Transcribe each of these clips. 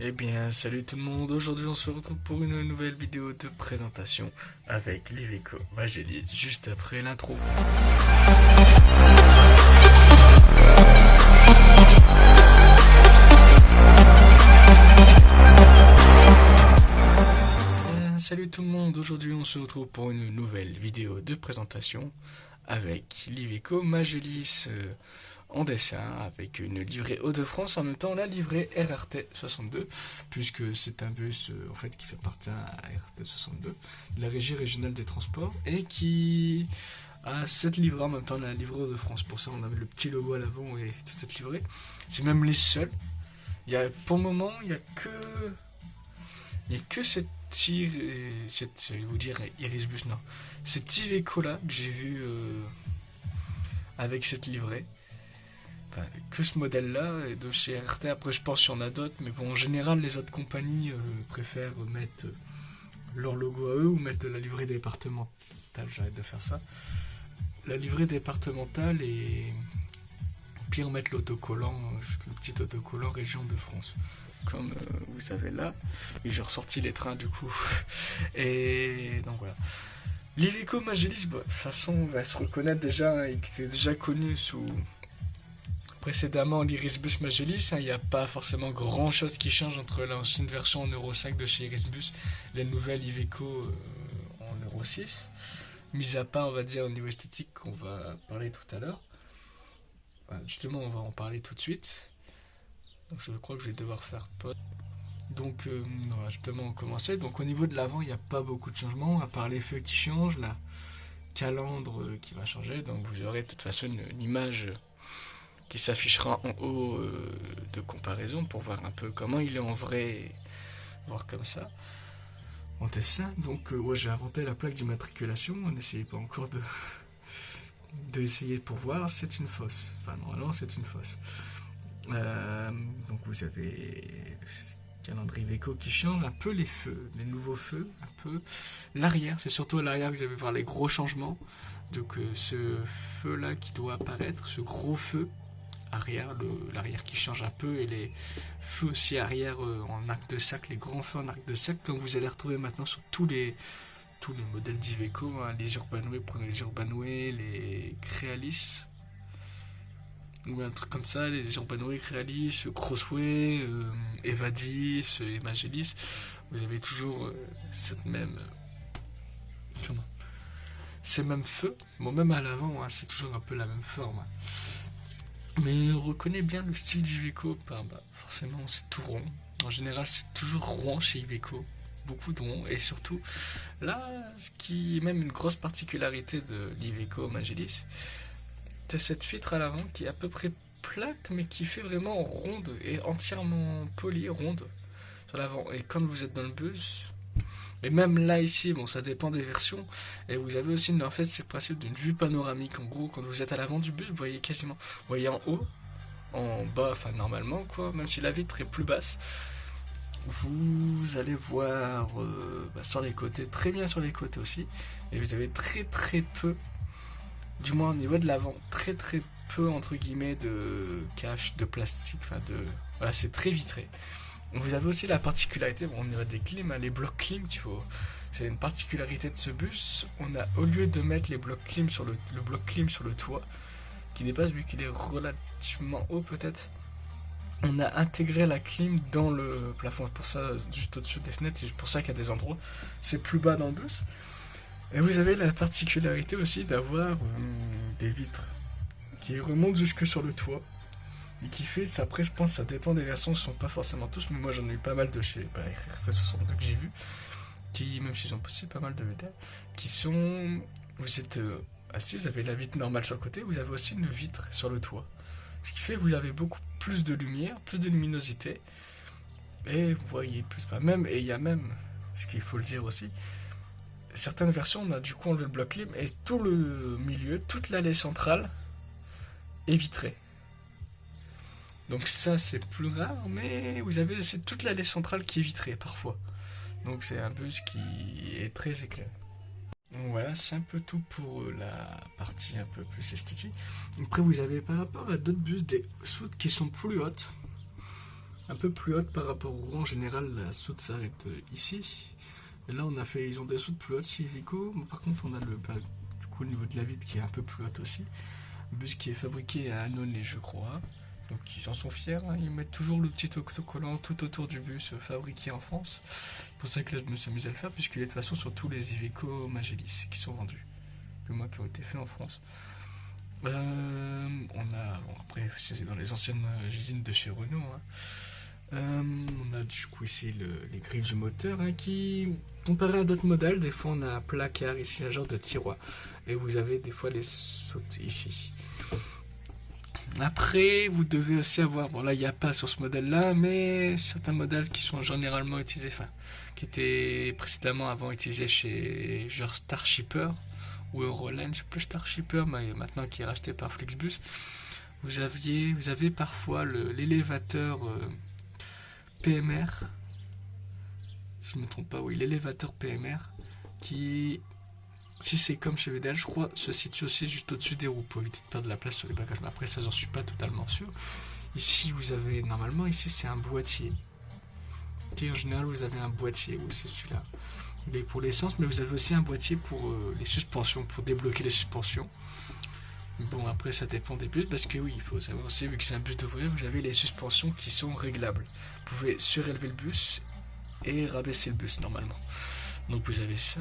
Eh bien, salut tout le monde, aujourd'hui on se retrouve pour une nouvelle vidéo de présentation avec l'Iveco Magélis, juste après l'intro. Salut tout le monde, aujourd'hui on se retrouve pour une nouvelle vidéo de présentation avec l'Iveco Magélis en dessin, avec une livrée Hauts-de-France, en même temps la livrée RRT 62, puisque c'est un bus en fait qui fait partie à RRT 62, de la Régie Régionale des Transports, et qui a cette livrée en même temps la livrée Hauts-de-France. Pour ça on avait le petit logo à l'avant et toute cette livrée. C'est même les seuls. Pour le moment, il n'y a que cette je vais vous dire Irisbus, non. Cet Iveco là que j'ai vu avec cette livrée. Enfin, que ce modèle là et de chez RT. Après je pense qu'il y en a d'autres, mais bon, en général les autres compagnies préfèrent mettre leur logo à eux ou mettre la livrée départementale. J'arrête de faire ça. La livrée départementale et pire mettre l'autocollant, le petit autocollant région de France, comme vous avez là. Et j'ai ressorti les trains du coup. Et donc voilà. L'Iveco Magélis, de toute façon, on va se reconnaître déjà, il était déjà connu sous précédemment l'Irisbus Magélis. Il n'y a pas forcément grand chose qui change entre l'ancienne version en Euro 5 de chez Irisbus et la nouvelle Iveco en Euro 6. Mis à part, on va dire, au niveau esthétique qu'on va parler tout à l'heure. Justement, on va en parler tout de suite. Donc je crois que je vais devoir faire pause. Donc on va justement commencer. Donc au niveau de l'avant, il n'y a pas beaucoup de changements, à part les feux qui changent, la calandre qui va changer. Donc vous aurez de toute façon une image qui s'affichera en haut de comparaison pour voir un peu comment il est en vrai, voir comme ça en dessin. Donc j'ai inventé la plaque d'immatriculation, on n'essayait pas encore d'essayer pour voir. C'est une fosse, enfin normalement c'est une fosse. Donc vous avez calendrier Iveco qui change un peu, les feux, les nouveaux feux, un peu l'arrière, c'est surtout à l'arrière que vous allez voir les gros changements. Donc ce feu là qui doit apparaître, ce gros feu arrière, l'arrière qui change un peu, et les feux aussi arrière en arc de cercle, les grands feux en arc de cercle, comme vous allez retrouver maintenant sur tous les modèles d'Iveco, hein, les Urbanway, prenez les Urbanway, les Crealis, ou un truc comme ça, les Urbanway, Crealis, Crossway, Evadis, et Magélis. Vous avez toujours ces mêmes feux. Bon, même à l'avant, hein, c'est toujours un peu la même forme. Hein. Mais on reconnaît bien le style d'Iveco. Forcément, c'est tout rond. En général, c'est toujours rond chez Iveco. Beaucoup de rond. Et surtout, là, ce qui est même une grosse particularité de l'Iveco Magélis, c'est cette vitre à l'avant qui est à peu près plate, mais qui fait vraiment ronde et entièrement polie, ronde sur l'avant. Et quand vous êtes dans le bus, et même là ici, bon, ça dépend des versions, et vous avez aussi en fait c'est le principe d'une vue panoramique. En gros, quand vous êtes à l'avant du bus, vous voyez quasiment, vous voyez en haut, en bas, enfin normalement quoi, même si la vitre est plus basse, vous allez voir sur les côtés, très bien sur les côtés aussi, et vous avez très peu, du moins au niveau de l'avant, très peu entre guillemets de cache, de plastique, voilà, c'est très vitré. Vous avez aussi la particularité, bon, au niveau des clims, hein, les blocs clim, tu vois, c'est une particularité de ce bus. On a, au lieu de mettre les blocs clim sur le bloc clim sur le toit, qui dépasse vu qu'il est relativement haut peut-être, on a intégré la clim dans le plafond. Pour ça, juste au-dessus des fenêtres, c'est pour ça qu'il y a des endroits, c'est plus bas dans le bus. Et vous avez la particularité aussi d'avoir des vitres qui remontent jusque sur le toit. Et qui fait, ça, après je pense ça dépend des versions, ce ne sont pas forcément tous, mais moi j'en ai eu pas mal de chez RC62 que j'ai vu, qui, même s'ils ont aussi pas mal de métal, qui sont, vous êtes assis, vous avez la vitre normale sur le côté, vous avez aussi une vitre sur le toit, ce qui fait que vous avez beaucoup plus de lumière, plus de luminosité, et vous voyez plus, même, et il y a même, ce qu'il faut le dire aussi, certaines versions on a du coup enlevé le bloc clim, et tout le milieu, toute l'allée centrale est vitrée. Donc ça c'est plus rare, mais vous avez aussi toute l'allée centrale qui est vitrée parfois. Donc c'est un bus qui est très éclairé. Donc voilà, c'est un peu tout pour la partie un peu plus esthétique. Après vous avez par rapport à d'autres bus des soutes qui sont plus hautes. un peu plus haute par rapport au rond. En général, la soute s'arrête ici. Et là, ils ont des soutes plus hautes chez Iveco. Par contre, on a du coup, au niveau de la vitre qui est un peu plus haute aussi. Un bus qui est fabriqué à Annonay, je crois. Donc ils en sont fiers, hein. Ils mettent toujours le petit autocollant tout autour du bus fabriqué en France. C'est pour ça que là je me suis amusé à le faire, puisqu'il est de toute façon sur tous les Iveco Magélis qui sont vendus. Plus moi qui ont été faits en France. Après c'est dans les anciennes usines de chez Renault. Hein. On a du coup ici les grilles du moteur, hein, qui, comparé à d'autres modèles, des fois on a un placard ici, un genre de tiroir. Et vous avez des fois les sautes ici. Après, vous devez aussi avoir, bon là il n'y a pas sur ce modèle-là, mais certains modèles qui sont généralement utilisés, enfin, qui étaient précédemment avant utilisés chez genre Starshipper ou Euroline, c'est plus Starshipper, mais maintenant qui est racheté par Flixbus. Vous avez parfois l'élévateur PMR, si je ne me trompe pas, oui, l'élévateur PMR qui, si c'est comme chez VDL, je crois, se situe aussi juste au-dessus des roues pour éviter de perdre de la place sur les bagages. Mais après, ça, j'en suis pas totalement sûr. Ici, vous avez, normalement, ici, c'est un boîtier. En général, vous avez un boîtier, oui, c'est celui-là. Il est pour l'essence, mais vous avez aussi un boîtier pour les suspensions, pour débloquer les suspensions. Bon, après, ça dépend des bus, parce que oui, il faut savoir aussi, vu que c'est un bus de voyage, vous avez les suspensions qui sont réglables. Vous pouvez surélever le bus et rabaisser le bus, normalement. Donc vous avez ça,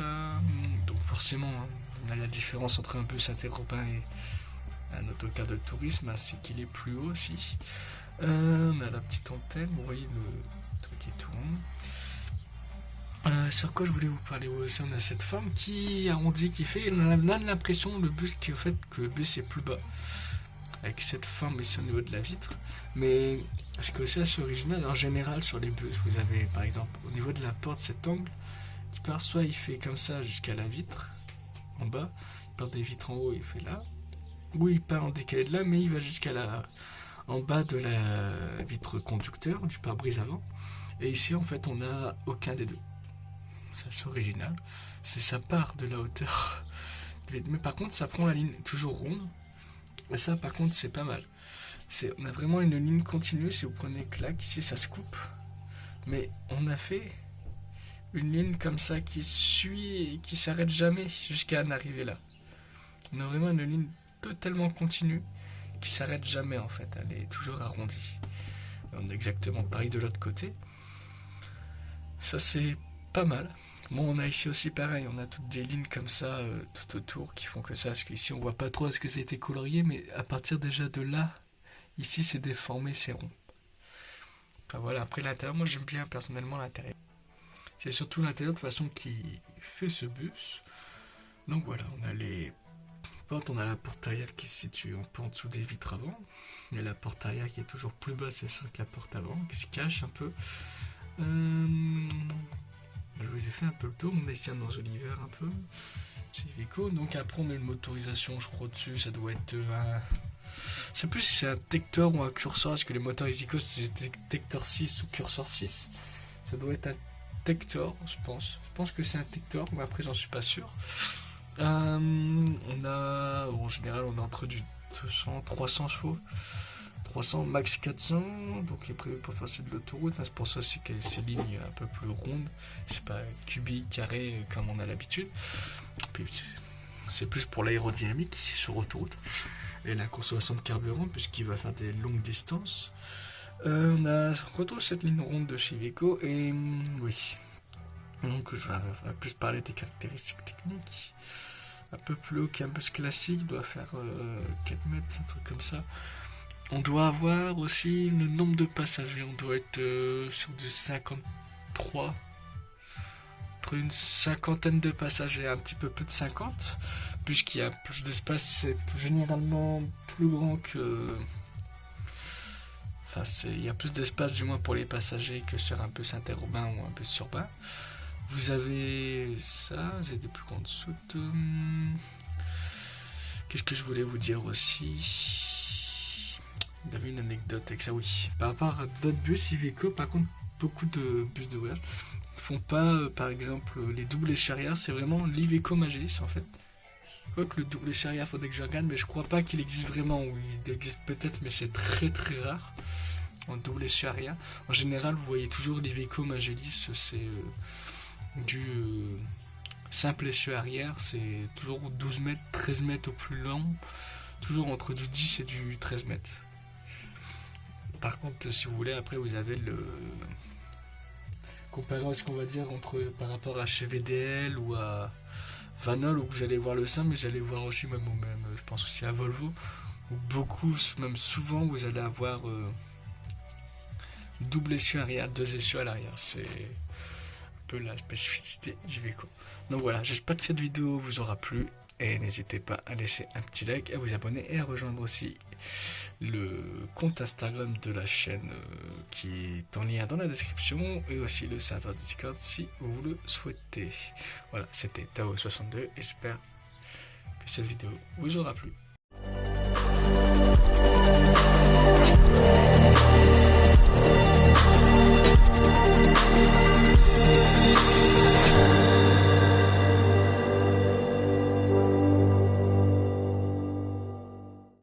donc forcément, hein, on a la différence entre un bus interurbain et un autocar de tourisme, c'est qu'il est plus haut aussi. On a la petite antenne, vous voyez le truc qui tourne. Sur quoi je voulais vous parler aussi, on a cette forme qui arrondit, qui fait, on a l'impression le bus qui, au fait, que le bus est plus bas, avec cette forme ici au niveau de la vitre, mais ce que c'est assez original, en général sur les bus, vous avez par exemple au niveau de la porte cet angle, qui part soit il fait comme ça jusqu'à la vitre en bas, il part des vitres en haut, il fait là, ou il part en décalé de là, mais il va jusqu'à en bas de la vitre conducteur, du pare-brise avant. Et ici en fait on n'a aucun des deux. C'est original. Ça part de la hauteur. Mais par contre ça prend la ligne toujours ronde. Et ça par contre c'est pas mal. On a vraiment une ligne continue. Si vous prenez claque, ici ça se coupe. Mais on a fait une ligne comme ça qui suit et qui s'arrête jamais jusqu'à en arriver là. On a vraiment une ligne totalement continue qui s'arrête jamais en fait, elle est toujours arrondie. On a exactement pareil de l'autre côté. Ça c'est pas mal. Bon, on a ici aussi pareil, on a toutes des lignes comme ça tout autour qui font que ça, parce qu'ici on voit pas trop est-ce que ça a été colorié, mais à partir déjà de là, ici c'est déformé, c'est rond. Enfin voilà, après l'intérieur, moi j'aime bien personnellement l'intérieur. C'est surtout l'intérieur de toute façon qui fait ce bus. Donc voilà, on a les portes, on a la porte arrière qui se situe un peu en dessous des vitres avant. Il y a la porte arrière qui est toujours plus basse que la porte avant, qui se cache un peu. Je vous ai fait un peu le tour, on a ici un enjoliveur un peu. C'est Iveco, donc après on a une motorisation, je crois dessus, ça doit être un... Je sais plus si c'est un Tector ou un curseur, parce que les moteurs Iveco c'est Tector 6 ou curseur 6. Ça doit être un Tector, je pense. Je pense que c'est un Tector, mais après j'en suis pas sûr. On a, en général, on a entre du 200, 300 chevaux. 300, max 400, donc il est prévu pour passer de l'autoroute. C'est pour ça aussi que ces lignes un peu plus rondes. C'est pas cubique, carré comme on a l'habitude. Puis c'est plus pour l'aérodynamique sur autoroute. Et la consommation de carburant, puisqu'il va faire des longues distances. On retrouve cette ligne ronde de chez Iveco et oui. Donc je vais plus parler des caractéristiques techniques. Un peu plus haut qu'un bus classique, doit faire 4 mètres, un truc comme ça. On doit avoir aussi le nombre de passagers, on doit être sur du 53. Entre une cinquantaine de passagers, un petit peu plus de 50. Puisqu'il y a plus d'espace, c'est généralement plus grand que... Enfin, il y a plus d'espace du moins pour les passagers que sur un bus interurbain ou un bus urbain. Vous avez ça, vous avez des plus grandes soutes. Qu'est-ce que je voulais vous dire aussi? Vous avez une anecdote avec ça, oui. Par rapport à d'autres bus Iveco, par contre, beaucoup de bus de voyage font pas, par exemple, les doubles échelles arrière. C'est vraiment l'Iveco Magélis en fait. Je crois que le double échelle arrière, faudrait que je regarde, mais je crois pas qu'il existe vraiment. Oui, il existe peut-être, mais c'est très très rare. en double essieu arrière. En général, vous voyez toujours l'Iveco Magélis, c'est du simple essieu arrière, c'est toujours 12 mètres, 13 mètres au plus long, toujours entre du 10 et du 13 mètres. Par contre, si vous voulez, après vous avez le comparé à ce qu'on va dire par rapport à chez VDL ou à Vanol, où vous allez voir le simple, mais vous allez voir aussi même je pense aussi à Volvo, où beaucoup, même souvent, vous allez avoir double essieu arrière, deux essieux à l'arrière. C'est un peu la spécificité d'Iveco. Donc voilà, j'espère que cette vidéo vous aura plu. Et n'hésitez pas à laisser un petit like, à vous abonner et à rejoindre aussi le compte Instagram de la chaîne qui est en lien dans la description et aussi le serveur Discord si vous le souhaitez. Voilà, c'était Tao62 et j'espère que cette vidéo vous aura plu.